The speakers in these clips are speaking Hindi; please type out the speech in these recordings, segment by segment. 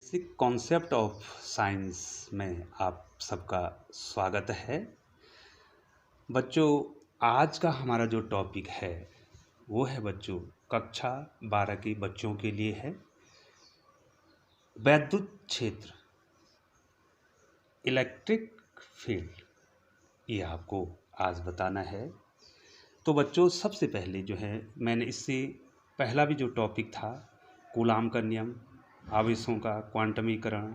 बेसिक कॉन्सेप्ट ऑफ साइंस में आप सबका स्वागत है। बच्चों, आज का हमारा जो टॉपिक है वो है बच्चों कक्षा 12 के बच्चों के लिए है वैद्युत क्षेत्र, इलेक्ट्रिक फील्ड। ये आपको आज बताना है। तो बच्चों, सबसे पहले जो है मैंने इससे पहला भी जो टॉपिक था कूलाम का नियम, आवेशों का क्वांटमीकरण,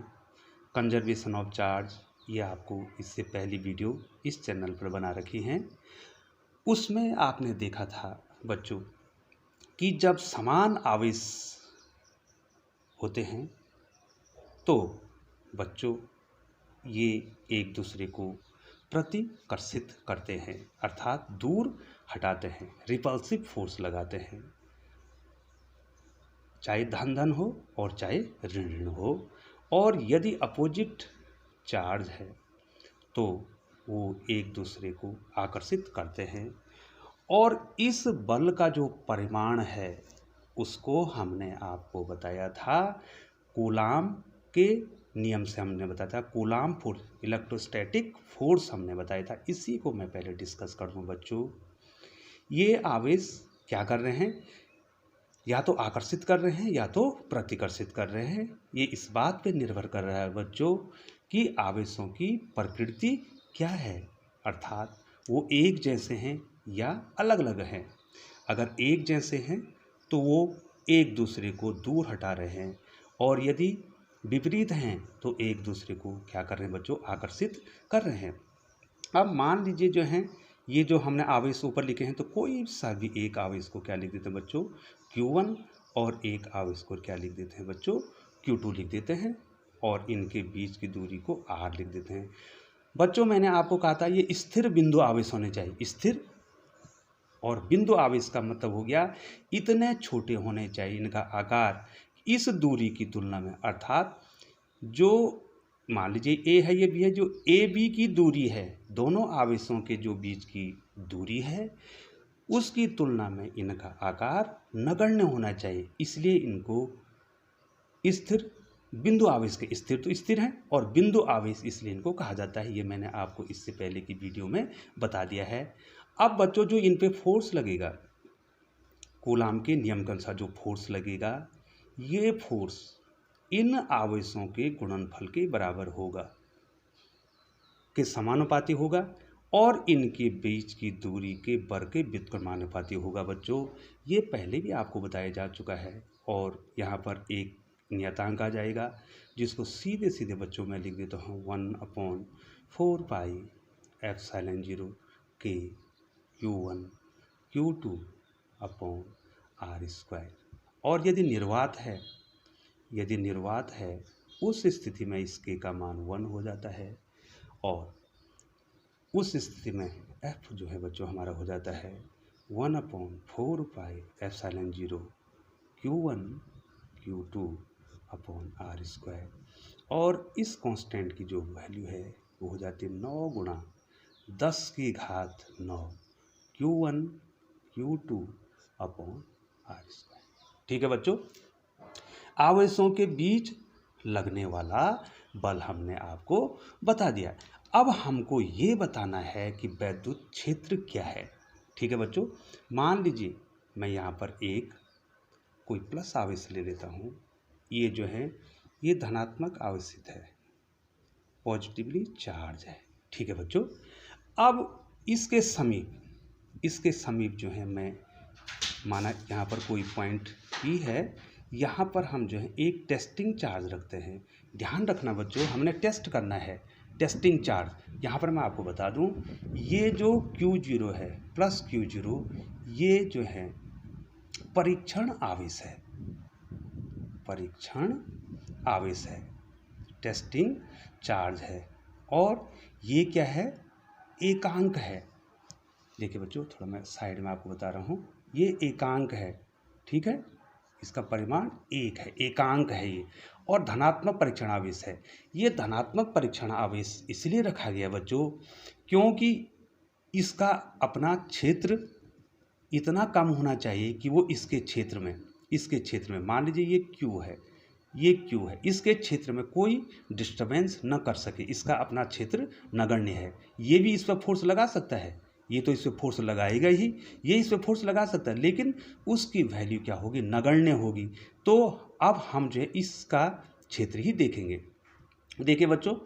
कंजर्वेशन ऑफ चार्ज, ये आपको इससे पहली वीडियो इस चैनल पर बना रखी हैं। उसमें आपने देखा था बच्चों कि जब समान आवेश होते हैं तो बच्चों ये एक दूसरे को प्रतिकर्षित करते हैं, अर्थात दूर हटाते हैं, रिपल्सिव फोर्स लगाते हैं, चाहे धन धन हो और चाहे ऋण ऋण हो। और यदि अपोजिट चार्ज है तो वो एक दूसरे को आकर्षित करते हैं। और इस बल का जो परिमाण है उसको हमने आपको बताया था कूलाम के नियम से, हमने बताया था कूलाम फोर्स, इलेक्ट्रोस्टैटिक फोर्स हमने बताया था। इसी को मैं पहले डिस्कस कर दूं बच्चों। ये आवेश क्या कर रहे हैं, या तो आकर्षित कर रहे हैं या तो प्रतिकर्षित कर रहे हैं। ये इस बात पे निर्भर कर रहा है बच्चों कि आवेशों की प्रकृति क्या है, अर्थात वो एक जैसे हैं या अलग अलग हैं। अगर एक जैसे हैं तो वो एक दूसरे को दूर हटा रहे हैं, और यदि विपरीत हैं तो एक दूसरे को क्या कर रहे हैं बच्चों, आकर्षित कर रहे हैं। अब मान लीजिए जो है ये जो हमने आवेश ऊपर लिखे हैं, तो कोई सा भी एक आवेश को क्या लिख देते हैं बच्चों, Q1, और एक आवेश को क्या लिख देते हैं बच्चों, Q2 लिख देते हैं, और इनके बीच की दूरी को R लिख देते हैं। बच्चों, मैंने आपको कहा था ये स्थिर बिंदु आवेश होने चाहिए। स्थिर और बिंदु आवेश का मतलब हो गया इतने छोटे होने चाहिए इनका आकार इस दूरी की तुलना में, अर्थात जो मान लीजिए ए है, ये बी है, जो ए बी की दूरी है, दोनों आवेशों के जो बीच की दूरी है उसकी तुलना में इनका आकार नगण्य होना चाहिए। इसलिए इनको स्थिर बिंदु आवेश के, स्थिर तो स्थिर हैं और बिंदु आवेश इसलिए इनको कहा जाता है। ये मैंने आपको इससे पहले की वीडियो में बता दिया है। अब बच्चों, जो इन पे फोर्स लगेगा, कूलाम के नियम के अनुसार जो फोर्स लगेगा, ये फोर्स इन आवेशों के गुणनफल के बराबर होगा, के समानुपाती होगा, और इनके बीच की दूरी के वर्ग के व्युत्क्रमानुपाती होगा। बच्चों, ये पहले भी आपको बताया जा चुका है। और यहाँ पर एक नियतांक आ जाएगा जिसको सीधे सीधे बच्चों में लिख देता हूँ 1/4 पाई एप्सिलॉन 0 के Q1 Q2 अपॉन R²। और यदि निर्वात है उस स्थिति में इसके का मान 1 हो जाता है, और उस स्थिति में F जो है बच्चों हमारा हो जाता है 1/4 pi epsilon 0 Q1 Q2 upon R²। और इस कांस्टेंट की जो वैल्यू है वो हो जाती है 9 गुणा 10⁹ Q1 Q2 अपॉन R²। ठीक है बच्चों, आवेशों के बीच लगने वाला बल हमने आपको बता दिया। अब हमको ये बताना है कि वैद्युत क्षेत्र क्या है। ठीक है बच्चों, मान लीजिए मैं यहाँ पर एक कोई प्लस आवेश ले लेता हूँ। ये जो है ये धनात्मक आवेशित है, पॉजिटिवली चार्ज है। ठीक है बच्चों, अब इसके समीप जो है मैं माना यहाँ पर कोई पॉइंट P है, यहाँ पर हम जो है एक टेस्टिंग चार्ज रखते हैं। ध्यान रखना बच्चों, हमने टेस्ट करना है, टेस्टिंग चार्ज। यहाँ पर मैं आपको बता दूँ, ये जो Q0 है प्लस Q0, ये जो है परीक्षण आवेश है, टेस्टिंग चार्ज है। और ये क्या है, एकांक है। देखिए बच्चों, थोड़ा मैं साइड में आपको बता रहा हूँ, ये एकांक है। ठीक है, इसका परिमाण 1 है, एकांक है ये। और धनात्मक परीक्षण आवेश है। ये धनात्मक परीक्षण आवेश इसलिए रखा गया बच्चों क्योंकि इसका अपना क्षेत्र इतना कम होना चाहिए कि वो इसके क्षेत्र में मान लीजिए ये Q है, ये Q है, इसके क्षेत्र में कोई डिस्टर्बेंस न कर सके, इसका अपना क्षेत्र नगण्य है। ये भी इस पर फोर्स लगा सकता है, ये तो इस पर फोर्स लगाएगा ही, ये इस पर फोर्स लगा सकता है, लेकिन उसकी वैल्यू क्या होगी, नगण्य होगी। तो अब हम जो है इसका क्षेत्र ही देखेंगे। देखिए बच्चों,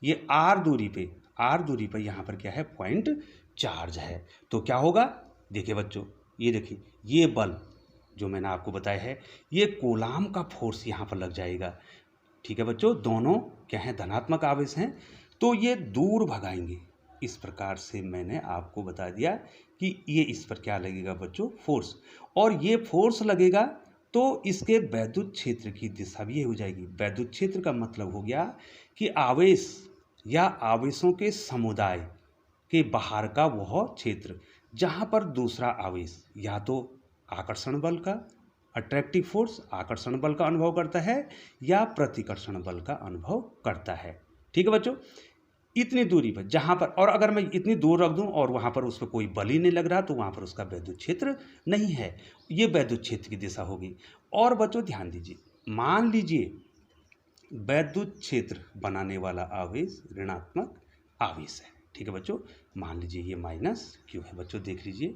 ये r दूरी पे यहाँ पर क्या है, पॉइंट चार्ज है। तो क्या होगा, देखिए बच्चों, ये देखिए, ये बल जो मैंने आपको बताया है, ये कूलाम का फोर्स यहाँ पर लग जाएगा। ठीक है बच्चों, दोनों क्या हैं, धनात्मक आवेश हैं, तो ये दूर भगाएंगे। इस प्रकार से मैंने आपको बता दिया कि ये इस पर क्या लगेगा बच्चों, फोर्स, और ये फोर्स लगेगा तो इसके वैद्युत क्षेत्र की दिशा भी ये हो जाएगी। वैद्युत क्षेत्र का मतलब हो गया कि आवेश या आवेशों के समुदाय के बाहर का वह क्षेत्र जहाँ पर दूसरा आवेश या तो आकर्षण बल का, अट्रैक्टिव फोर्स, आकर्षण बल का अनुभव करता है या प्रतिकर्षण बल का अनुभव करता है। ठीक है बच्चों, इतनी दूरी पर जहाँ पर, और अगर मैं इतनी दूर रख दूं और वहाँ पर उस पर कोई बल ही नहीं लग रहा तो वहाँ पर उसका वैद्युत क्षेत्र नहीं है, ये वैद्युत क्षेत्र की दिशा होगी। और बच्चों ध्यान दीजिए, मान लीजिए वैद्युत क्षेत्र बनाने वाला आवेश ऋणात्मक आवेश है। ठीक है बच्चों, मान लीजिए ये -Q है बच्चों, देख लीजिए।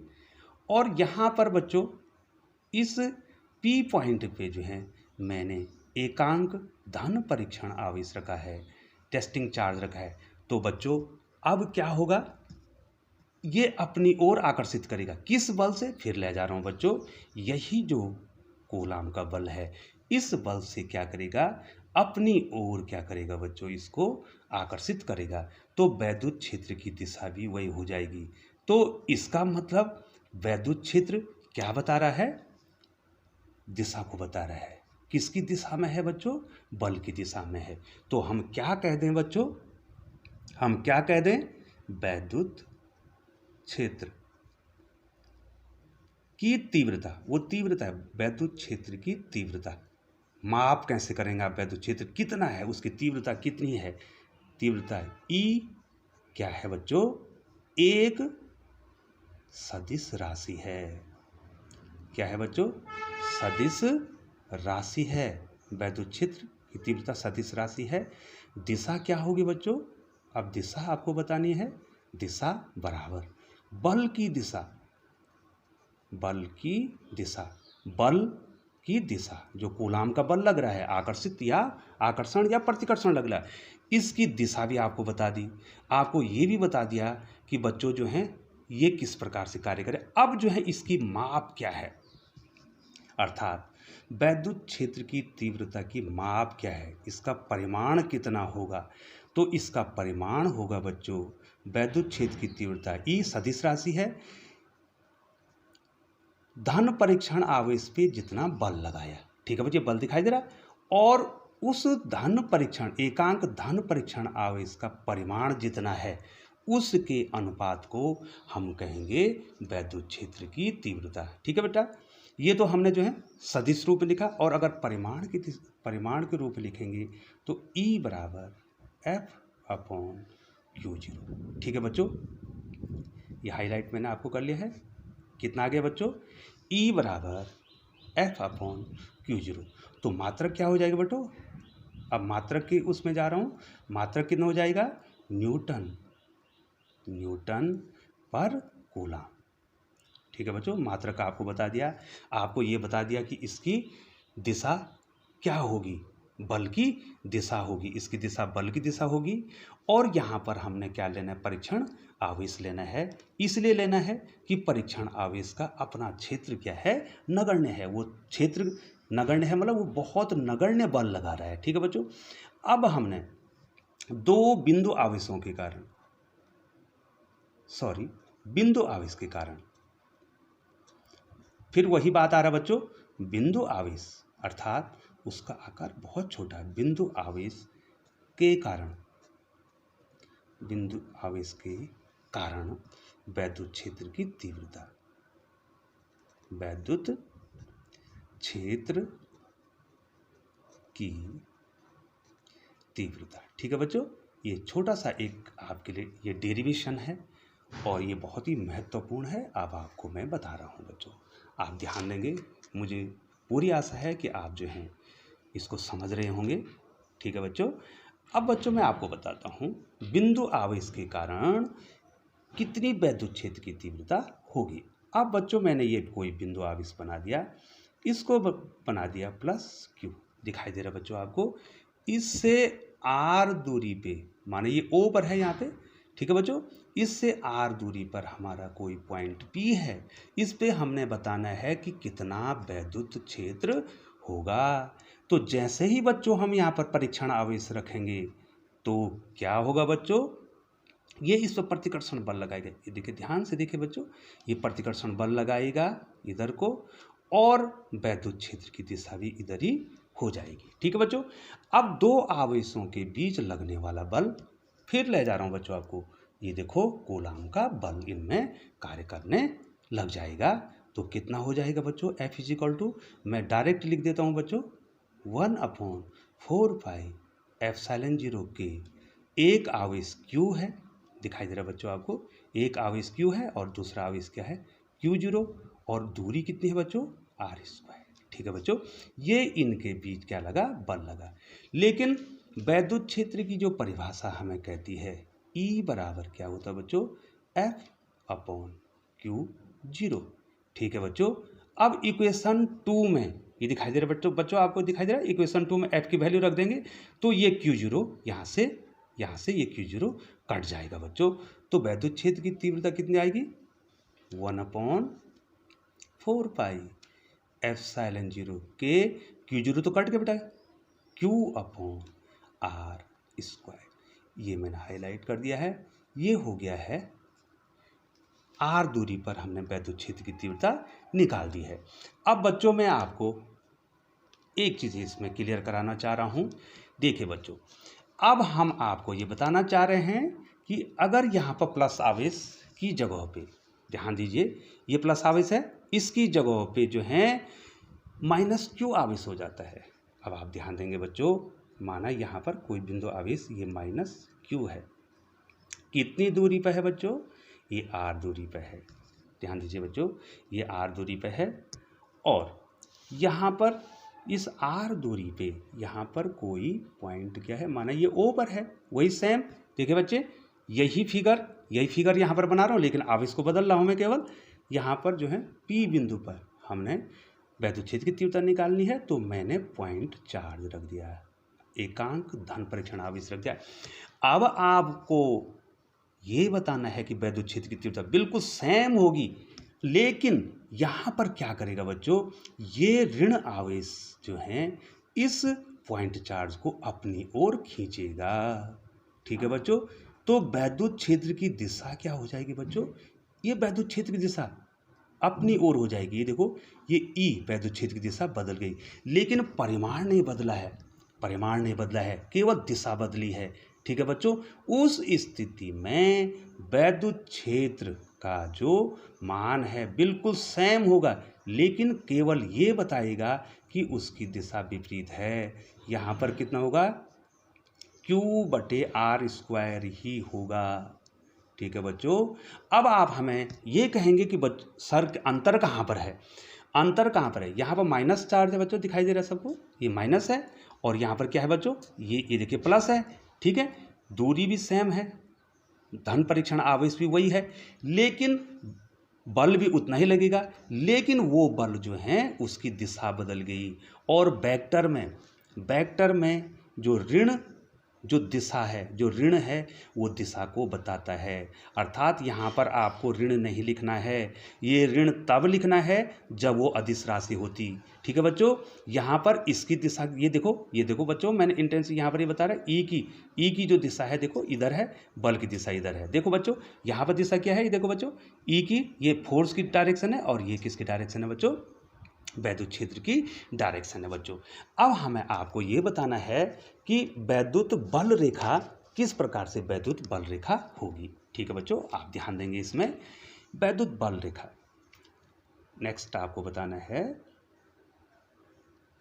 और यहाँ पर बच्चों इस P पॉइंट पे जो है मैंने एकांक धन परीक्षण आवेश रखा है, टेस्टिंग चार्ज रखा है। तो बच्चों अब क्या होगा, ये अपनी ओर आकर्षित करेगा। किस बल से, फिर ले जा रहा हूँ बच्चों, यही जो कूलाम का बल है, इस बल से क्या करेगा, अपनी ओर क्या करेगा बच्चों, इसको आकर्षित करेगा। तो वैद्युत क्षेत्र की दिशा भी वही हो जाएगी। तो इसका मतलब वैद्युत क्षेत्र क्या बता रहा है, दिशा को बता रहा है। किसकी दिशा में है बच्चों, बल की दिशा में है। तो हम क्या कह दें बच्चों, हम क्या कह दें, वैद्युत क्षेत्र की तीव्रता, वो तीव्रता है वैद्युत क्षेत्र की तीव्रता। माप कैसे करेंगे आप, वैद्युत क्षेत्र कितना है, उसकी तीव्रता कितनी है, तीव्रता E क्या है बच्चों, एक सदिश राशि है। क्या है बच्चों, सदिश राशि है। वैद्युत क्षेत्र की तीव्रता सदिश राशि है। दिशा क्या होगी बच्चों, अब दिशा आपको बतानी है। दिशा बराबर बल की दिशा, बल की दिशा, बल की दिशा, जो कूलाम का बल लग रहा है, आकर्षित या आकर्षण या प्रतिकर्षण लग रहा है, इसकी दिशा भी आपको बता दी। आपको ये भी बता दिया कि बच्चों जो हैं ये किस प्रकार से कार्य करे। अब जो है इसकी माप क्या है, अर्थात वैद्युत क्षेत्र की तीव्रता की माप क्या है, इसका परिमाण कितना होगा। तो इसका परिमाण होगा बच्चों, वैद्युत क्षेत्र की तीव्रता E सदिश राशि है, धन परीक्षण आवेश पे जितना बल लगाया। ठीक है बच्चे, बल दिखाई दे रहा, और उस धन परीक्षण, एकांक धन परीक्षण आवेश का परिमाण जितना है, उसके अनुपात को हम कहेंगे वैद्युत क्षेत्र की तीव्रता। ठीक है बेटा, ये तो हमने जो है सदिश रूप लिखा, और अगर परिमाण के रूप लिखेंगे तो E बराबर F/Q0। ठीक है बच्चों, ये हाईलाइट मैंने आपको कर लिया है। कितना आ गया बच्चों, E बराबर F/Q0। तो मात्रक क्या हो जाएगा बच्चों, अब मात्रक की उसमें जा रहा हूँ, मात्रक कितना हो जाएगा, न्यूटन, न्यूटन पर कूलाम। ठीक है बच्चों, मात्रक आपको बता दिया। आपको ये बता दिया कि इसकी दिशा क्या होगी, बल की दिशा होगी, इसकी दिशा बल की दिशा होगी। और यहाँ पर हमने क्या लेना है, परीक्षण आवेश लेना है। इसलिए लेना है कि परीक्षण आवेश का अपना क्षेत्र क्या है, नगण्य है। वो क्षेत्र नगण्य है, मतलब वो बहुत नगण्य बल लगा रहा है। ठीक है बच्चों, अब हमने दो बिंदु आवेशों के कारण, बिंदु आवेश के कारण, फिर वही बात आ रहा बच्चों, बिंदु आवेश अर्थात उसका आकार बहुत छोटा है। बिंदु आवेश के कारण, बिंदु आवेश के कारण वैद्युत क्षेत्र की तीव्रता, वैद्युत क्षेत्र की तीव्रता। ठीक है बच्चों, ये छोटा सा एक आपके लिए ये डेरिवेशन है और ये बहुत ही महत्वपूर्ण है। अब आपको मैं बता रहा हूँ बच्चों, आप ध्यान देंगे। मुझे पूरी आशा है कि आप जो हैं इसको समझ रहे होंगे। ठीक है बच्चों। अब बच्चों मैं आपको बताता हूँ बिंदु आवेश के कारण कितनी वैद्युत क्षेत्र की तीव्रता होगी। अब बच्चों मैंने ये कोई बिंदु आवेश बना दिया, इसको बना दिया प्लस क्यू, दिखाई दे रहा बच्चों आपको। इससे आर दूरी पे, माने ये ओ पर है यहाँ पे, ठीक है बच्चों, इससे आर दूरी पर हमारा कोई पॉइंट पी है, इस पे हमने बताना है कि कितना वैद्युत क्षेत्र होगा। तो जैसे ही बच्चों हम यहाँ पर परीक्षण आवेश रखेंगे तो क्या होगा बच्चों, ये इस पर प्रतिकर्षण बल लगाएगा। ये देखिए, ध्यान से देखिए बच्चों, ये प्रतिकर्षण बल लगाएगा इधर को और वैद्युत क्षेत्र की दिशा भी इधर ही हो जाएगी। ठीक है बच्चों। अब दो आवेशों के बीच लगने वाला बल फिर ले जा रहा हूँ बच्चों आपको, ये देखो कूलाम का बल इनमें कार्य करने लग जाएगा। तो कितना हो जाएगा बच्चों, F इज इक्वल टू, मैं डायरेक्ट लिख देता हूँ बच्चों, 1/4 पाई एप्सिलॉन 0 के। एक आवेश Q है, दिखाई दे रहा है बच्चों आपको, एक आवेश Q है और दूसरा आवेश क्या है, Q0, और दूरी कितनी है बच्चों, r²। ठीक है बच्चों, ये इनके बीच क्या लगा, बल लगा। लेकिन वैद्युत क्षेत्र की जो परिभाषा हमें कहती है, E बराबर क्या होता है बच्चों, F/Q0। ठीक है बच्चों। अब इक्वेशन 2 में ये दिखाई दे रहा है बच्चों आपको दिखाई दे रहा है, इक्वेशन 2 में F की वैल्यू रख देंगे तो ये Q0 यहाँ से ये Q0 कट जाएगा बच्चों। तो वैद्युत क्षेत्र की तीव्रता कितनी आएगी, 1/4 पाई एप्सिलॉन 0 के, Q0 तो कट गया बेटा, Q/r²। ये मैंने हाईलाइट कर दिया है, ये हो गया है आर दूरी पर हमने वैद्युत क्षेत्र की तीव्रता निकाल दी है। अब बच्चों मैं आपको एक चीज़ इसमें क्लियर कराना चाह रहा हूँ। देखिए बच्चों, अब हम आपको ये बताना चाह रहे हैं कि अगर यहाँ पर प्लस आवेश की जगह पे, ध्यान दीजिए, ये प्लस आवेश है, इसकी जगह पे जो है -Q आवेश हो जाता है। अब आप ध्यान देंगे बच्चों, माना यहाँ पर कोई बिंदु आवेश ये -Q है, कितनी दूरी पर है बच्चों, ये r दूरी पर है। ध्यान दीजिए बच्चों, ये r दूरी पर है और यहाँ पर इस r दूरी पे यहाँ पर कोई पॉइंट क्या है, माना ये O पर है, वही सेम। देखिए बच्चे, यही फिगर यहाँ पर बना रहा हूँ, लेकिन आवेश को बदल रहा हूँ मैं केवल। यहाँ पर जो है P बिंदु पर हमने वैद्युत क्षेत्र की तीव्रता निकालनी है, तो मैंने पॉइंट चार्ज रख दिया है, एकांक धन परीक्षण आवेश रख दिया। अब आपको ये बताना है कि वैद्युत क्षेत्र की तीव्रता बिल्कुल सेम होगी, लेकिन यहाँ पर क्या करेगा बच्चों, ये ऋण आवेश जो है इस पॉइंट चार्ज को अपनी ओर खींचेगा। ठीक है बच्चों। तो वैद्युत क्षेत्र की दिशा क्या हो जाएगी बच्चों, ये वैद्युत क्षेत्र की दिशा अपनी ओर हो जाएगी। ये देखो, ये ई वैद्युत क्षेत्र की दिशा बदल गई, लेकिन परिमाण नहीं बदला है, केवल दिशा बदली है। ठीक है बच्चों। उस स्थिति में वैद्युत क्षेत्र का जो मान है बिल्कुल सेम होगा, लेकिन केवल ये बताएगा कि उसकी दिशा विपरीत है। यहाँ पर कितना होगा, Q/r² ही होगा। ठीक है बच्चों। अब आप हमें ये कहेंगे कि सर अंतर कहाँ पर है, यहाँ पर माइनस चार्ज है बच्चों, दिखाई दे रहा है सबको, ये माइनस है, और यहाँ पर क्या है बच्चों, ये देखिए प्लस है। ठीक है, दूरी भी सेम है, धन परीक्षण आवेश भी वही है, लेकिन बल भी उतना ही लगेगा, लेकिन वो बल जो है उसकी दिशा बदल गई। और वेक्टर में जो दिशा है, जो ऋण है, वो दिशा को बताता है। अर्थात यहाँ पर आपको ऋण नहीं लिखना है, ये ऋण तब लिखना है जब वो अदिश राशि होती। ठीक है बच्चों। यहाँ पर इसकी दिशा ये देखो बच्चों, मैंने इंटेंसिटी यहाँ पर ये बता रहा है, ई की जो दिशा है देखो इधर है, बल की दिशा इधर है। देखो बच्चों, यहाँ पर दिशा क्या है, ये देखो बच्चों, ई की ये फोर्स की डायरेक्शन है, और ये किसकी डायरेक्शन है बच्चों, वैद्युत क्षेत्र की डायरेक्शन है बच्चों। अब हमें आपको ये बताना है कि वैद्युत बल रेखा किस प्रकार से वैद्युत बल रेखा होगी। ठीक है बच्चों, आप ध्यान देंगे इसमें, वैद्युत बल रेखा। नेक्स्ट आपको बताना है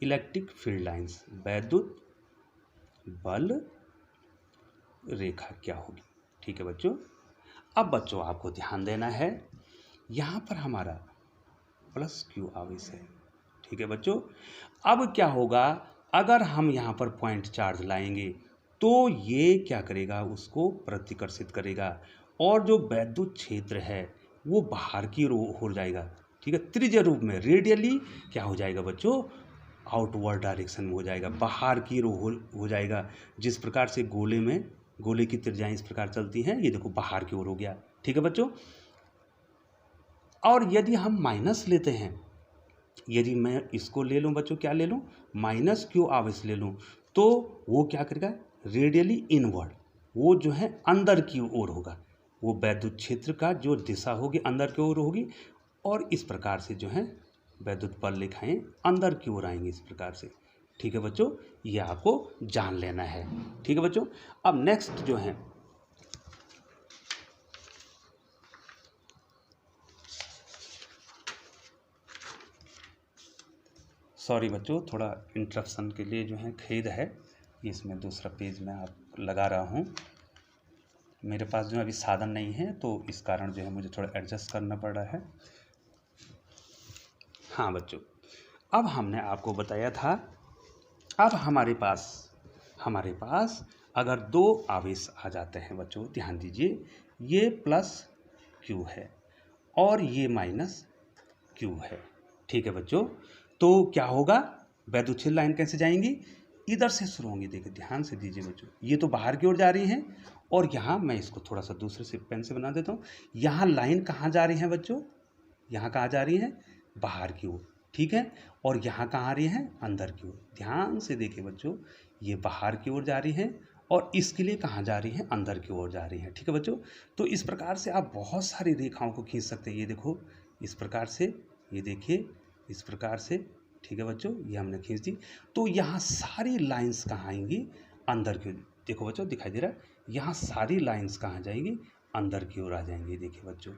इलेक्ट्रिक फील्ड लाइंस, वैद्युत बल रेखा क्या होगी। ठीक है बच्चों। अब बच्चों आपको ध्यान देना है, यहाँ पर हमारा +Q आवेश है। ठीक है बच्चों। अब क्या होगा अगर हम यहाँ पर पॉइंट चार्ज लाएंगे तो ये क्या करेगा, उसको प्रतिकर्षित करेगा और जो वैद्युत क्षेत्र है वो बाहर की ओर हो जाएगा। ठीक है, त्रिज्य रूप में रेडियली क्या हो जाएगा बच्चों, आउटवर्ड डायरेक्शन में हो जाएगा, बाहर की ओर हो जाएगा। जिस प्रकार से गोले की त्रिज्याएं इस प्रकार चलती हैं, ये देखो बाहर की ओर हो गया। ठीक है बच्चों, और यदि हम माइनस लेते हैं, यदि मैं इसको ले लूँ बच्चों, क्या ले लूँ, माइनस क्यू आवेश ले लूँ, तो वो क्या करेगा, रेडियली इनवर्ड, वो जो है अंदर की ओर होगा। वो वैद्युत क्षेत्र का जो दिशा होगी अंदर की ओर होगी और इस प्रकार से जो है वैद्युत बल रेखाएं अंदर की ओर आएंगी इस प्रकार से। ठीक है बच्चों, ये आपको जान लेना है। ठीक है बच्चों, अब नेक्स्ट जो है सॉरी बच्चों, थोड़ा इंटरप्शन के लिए जो है खेद है, इसमें दूसरा पेज में आप लगा रहा हूँ। मेरे पास जो अभी साधन नहीं है तो इस कारण जो है मुझे थोड़ा एडजस्ट करना पड़ रहा है। हाँ बच्चों, अब हमने आपको बताया था, अब हमारे पास अगर दो आवेश आ जाते हैं बच्चों, ध्यान दीजिए, ये प्लस क्यू है और ये माइनस क्यू है। ठीक है बच्चों, तो क्या होगा, वैद्युत क्षेत्र लाइन कैसे जाएंगी, इधर से शुरू होंगी। देखिए ध्यान से दीजिए बच्चों, ये तो बाहर की ओर जा रही हैं और यहाँ मैं इसको थोड़ा सा दूसरे से पेन से बना देता हूँ। यहाँ लाइन कहाँ जा रही है बच्चों, यहाँ कहाँ जा रही है, बाहर की ओर। ठीक है, और यहाँ कहाँ आ रही है, अंदर की ओर। ध्यान से देखिए बच्चों, ये बाहर की ओर जा रही है और इसके लिए कहाँ जा रही है, अंदर की ओर जा रही है। ठीक है बच्चों, तो इस प्रकार से आप बहुत सारी रेखाओं को खींच सकते हैं। ये देखो इस प्रकार से, ये देखिए इस प्रकार से। ठीक है बच्चों, ये हमने खींच दी, तो यहाँ सारी लाइंस कहाँ आएंगी, अंदर की। देखो बच्चों दिखाई दे रहा है, यहाँ सारी लाइंस कहाँ जाएंगी, अंदर की ओर आ जाएंगी। देखिए बच्चों,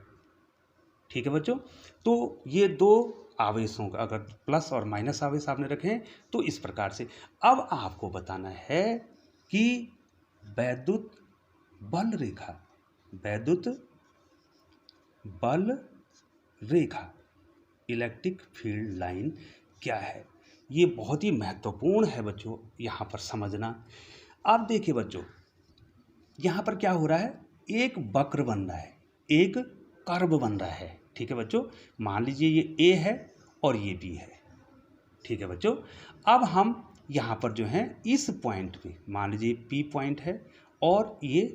ठीक है बच्चों, तो ये दो आवेशों का अगर प्लस और माइनस आवेश आपने रखे हैं तो इस प्रकार से। अब आपको बताना है कि वैद्युत बल रेखा इलेक्ट्रिक फील्ड लाइन क्या है। ये बहुत ही महत्वपूर्ण है बच्चों यहाँ पर समझना। अब देखिए बच्चों, यहाँ पर क्या हो रहा है, एक वक्र बन रहा है, एक कर्व बन रहा है। ठीक है बच्चों, मान लीजिए ये ए है और ये बी है। ठीक है बच्चों, अब हम यहाँ पर जो है इस पॉइंट पे, मान लीजिए पी पॉइंट है और ये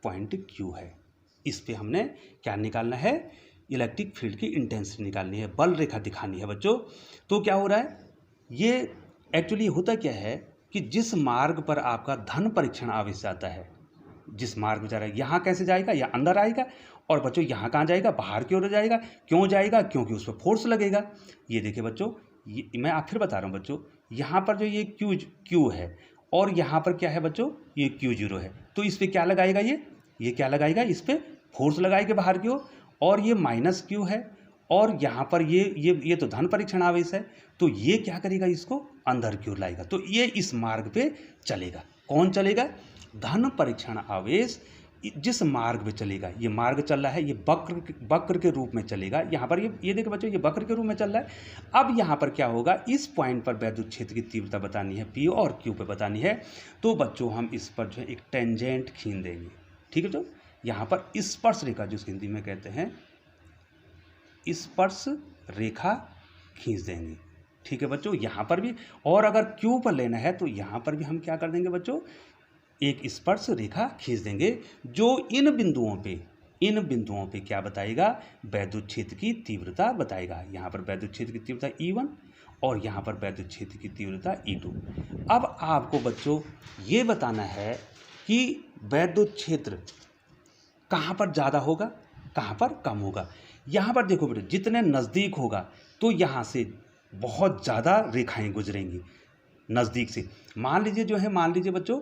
पॉइंट क्यू है, इस पे हमने क्या निकालना है, इलेक्ट्रिक फील्ड की इंटेंसिटी निकालनी है, बल रेखा दिखानी है बच्चों। तो क्या हो रहा है, ये एक्चुअली होता क्या है कि जिस मार्ग पर आपका धन परीक्षण आवेश जाता है, जिस मार्ग में जा रहा है, यहाँ कैसे जाएगा, या अंदर आएगा, और बच्चों यहाँ कहाँ जाएगा, बाहर की ओर जाएगा। क्यों जाएगा, क्योंकि उस पर फोर्स लगेगा। ये देखिए बच्चों, ये मैं आप फिर बता रहा हूँ बच्चों, यहाँ पर जो ये क्यू है और यहाँ पर क्या है बच्चों, ये Q0 है, तो इस पर क्या लगाएगा, ये क्या लगाएगा, इस पर फोर्स लगाएगा बाहर की ओर। और ये माइनस क्यू है और यहाँ पर ये तो धन परीक्षण आवेश है, तो ये क्या करेगा, इसको अंदर की ओर लाएगा। तो ये इस मार्ग पे चलेगा। कौन चलेगा, धन परीक्षण आवेश जिस मार्ग पे चलेगा, ये मार्ग चल रहा है, ये वक्र के रूप में चलेगा। यहाँ पर ये देखो बच्चों, ये वक्र के रूप में चल रहा है। अब यहाँ पर क्या होगा, इस पॉइंट पर वैद्युत क्षेत्र की तीव्रता बतानी है, पी और क्यू पे बतानी है। तो बच्चों हम इस पर जो है एक टेंजेंट खींच देंगे। ठीक है बच्चों, यहाँ पर स्पर्श रेखा, जो हिंदी में कहते हैं स्पर्श रेखा खींच देंगे। ठीक है बच्चों, यहाँ पर भी, और अगर क्यू पर लेना है तो यहाँ पर भी हम क्या कर देंगे बच्चों, एक स्पर्श रेखा खींच देंगे, जो इन बिंदुओं पे क्या बताएगा, वैद्युत क्षेत्र की तीव्रता बताएगा। यहाँ पर वैद्युत क्षेत्र की तीव्रता E1 और यहाँ पर वैद्युत क्षेत्र की तीव्रता E2। अब आपको बच्चों ये बताना है कि वैद्युत क्षेत्र कहाँ पर ज़्यादा होगा, कहाँ पर कम होगा। यहाँ पर देखो बेटे, जितने नज़दीक होगा तो यहाँ से बहुत ज़्यादा रेखाएं गुजरेंगी नज़दीक से। मान लीजिए बच्चों,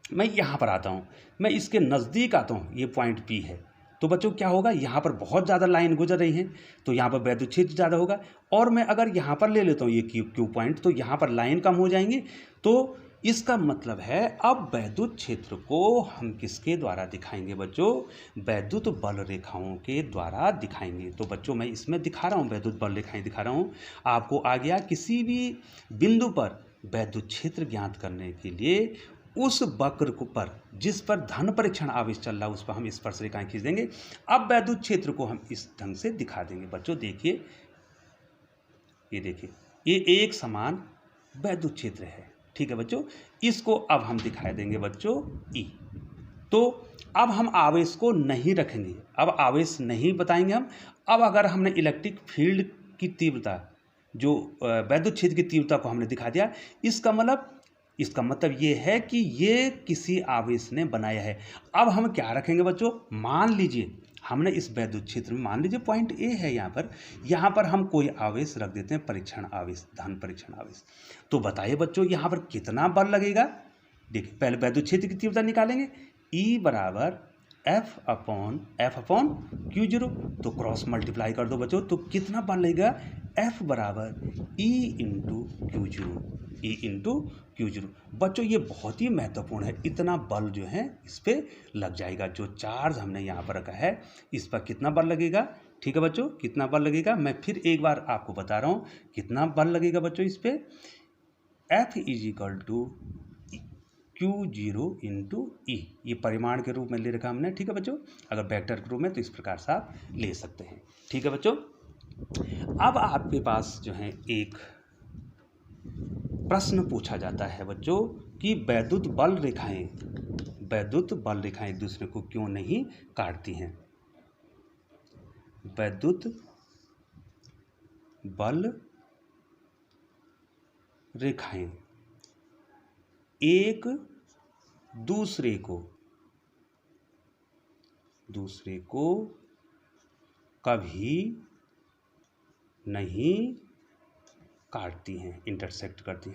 मैं यहाँ पर आता हूँ, मैं इसके नज़दीक आता हूँ, ये पॉइंट पी है, तो बच्चों क्या होगा, यहाँ पर बहुत ज़्यादा लाइन गुजर रही हैं, तो यहाँ पर वैद्युत क्षेत्र ज़्यादा होगा। और मैं अगर यहाँ पर ले लेता हूँ ये क्यू पॉइंट, तो यहाँ पर लाइन कम हो जाएंगी। तो इसका मतलब है अब वैद्युत क्षेत्र को हम किसके द्वारा दिखाएंगे बच्चों, वैद्युत बल रेखाओं के द्वारा दिखाएंगे। तो बच्चों मैं इसमें दिखा रहा हूँ, वैद्युत बल रेखाएं दिखा रहा हूँ। आपको आ गया, किसी भी बिंदु पर वैद्युत क्षेत्र ज्ञात करने के लिए उस वक्र को पर जिस पर धन परीक्षण आवेश चल रहा है उस पर हम स्पर्श रेखाएं खींच देंगे। अब वैद्युत क्षेत्र को हम इस ढंग से दिखा देंगे बच्चों। देखिए, ये देखिए, ये एक समान वैद्युत क्षेत्र है। ठीक है बच्चों, इसको अब हम दिखा देंगे बच्चों ई। तो अब हम आवेश को नहीं रखेंगे, अब आवेश नहीं बताएंगे हम। अब अगर हमने इलेक्ट्रिक फील्ड की तीव्रता, जो वैद्युत क्षेत्र की तीव्रता को हमने दिखा दिया, इसका मतलब ये है कि ये किसी आवेश ने बनाया है। अब हम क्या रखेंगे बच्चों, मान लीजिए हमने इस वैद्युत क्षेत्र में, मान लीजिए पॉइंट ए है यहाँ पर हम कोई आवेश रख देते हैं, परीक्षण आवेश, धन परीक्षण आवेश। तो बताइए बच्चों यहाँ पर कितना बल लगेगा। देखिए, पहले वैद्युत क्षेत्र की तीव्रता निकालेंगे, ई बराबर एफ अपॉन Q0। तो क्रॉस मल्टीप्लाई कर दो बच्चों, तो कितना बल लगेगा, एफ बराबर ई इंटू Q0। बच्चों ये बहुत ही महत्वपूर्ण है, इतना बल जो है इस पर लग जाएगा। जो चार्ज हमने यहाँ पर रखा है इस पर कितना बल लगेगा। ठीक है बच्चों, कितना बल लगेगा, मैं फिर एक बार आपको बता रहा हूँ कितना बल लगेगा बच्चों इस पर। F equal to Q0 into E, ये परिमाण के रूप में ले रखा हमने। ठीक है बच्चों, अगर वेक्टर के रूप में तो इस प्रकार से आप ले सकते हैं। ठीक है बच्चों, अब आपके पास जो है एक प्रश्न पूछा जाता है बच्चों कि वैद्युत बल रेखाएं एक दूसरे को क्यों नहीं काटती हैं। वैद्युत बल रेखाएं एक दूसरे को कभी नहीं काटती हैं, इंटरसेक्ट काटती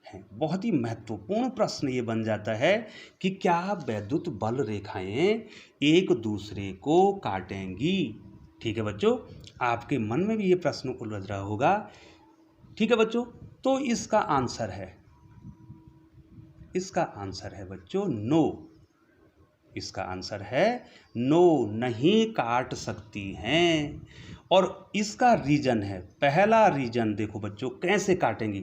हैं। बहुत ही महत्वपूर्ण प्रश्न ये बन जाता है कि क्या वैद्युत बल रेखाएं एक दूसरे को काटेंगी। ठीक है बच्चों, आपके मन में भी ये प्रश्न उलझ रहा होगा। ठीक है बच्चों, तो इसका आंसर है बच्चों नो। इसका आंसर है नो, नहीं काट सकती हैं। और इसका रीजन है, पहला रीजन देखो बच्चों कैसे काटेंगी,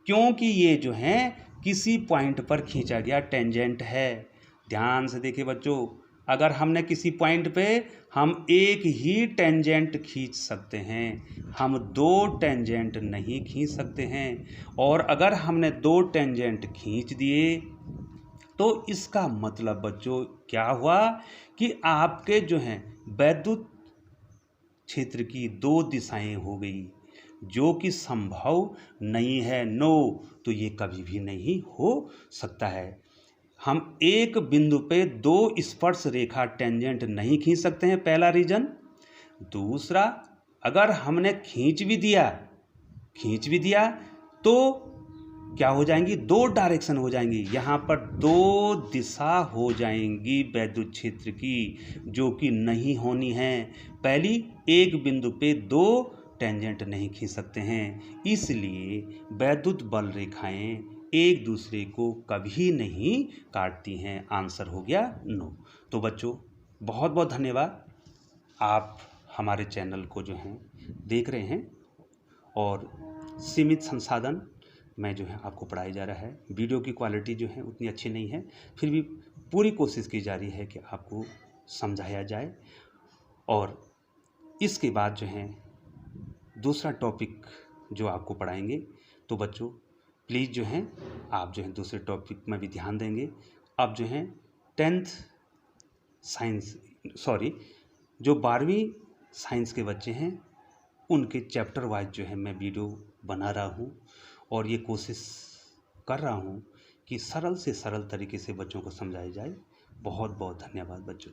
क्योंकि ये जो है किसी पॉइंट पर खींचा गया टेंजेंट है। ध्यान से देखिए बच्चों, अगर हमने किसी पॉइंट पे हम एक ही टेंजेंट खींच सकते हैं, हम दो टेंजेंट नहीं खींच सकते हैं। और अगर हमने दो टेंजेंट खींच दिए तो इसका मतलब बच्चों क्या हुआ कि आपके जो हैं वैद्युत क्षेत्र की दो दिशाएं हो गई, जो कि संभव नहीं है। नो, तो ये कभी भी नहीं हो सकता है। हम एक बिंदु पे दो स्पर्श रेखा टेंजेंट नहीं खींच सकते हैं, पहला रीजन। दूसरा, अगर हमने खींच भी दिया तो क्या हो जाएंगी, दो डायरेक्शन हो जाएंगी, यहाँ पर दो दिशा हो जाएंगी वैद्युत क्षेत्र की, जो कि नहीं होनी है। पहली, एक बिंदु पे दो टेंजेंट नहीं खींच सकते हैं, इसलिए वैद्युत बल रेखाएं एक दूसरे को कभी नहीं काटती हैं। आंसर हो गया नो। तो बच्चों बहुत बहुत धन्यवाद, आप हमारे चैनल को जो हैं देख रहे हैं और सीमित संसाधन में जो है आपको पढ़ाया जा रहा है। वीडियो की क्वालिटी जो है उतनी अच्छी नहीं है, फिर भी पूरी कोशिश की जा रही है कि आपको समझाया जाए। और इसके बाद जो है दूसरा टॉपिक जो आपको पढ़ाएंगे, तो बच्चों प्लीज़ जो हैं आप जो है दूसरे टॉपिक में भी ध्यान देंगे। अब जो है 12वीं साइंस के बच्चे हैं, उनके चैप्टर वाइज जो है मैं वीडियो बना रहा हूँ और ये कोशिश कर रहा हूँ कि सरल से सरल तरीके से बच्चों को समझाया जाए। बहुत बहुत धन्यवाद बच्चों।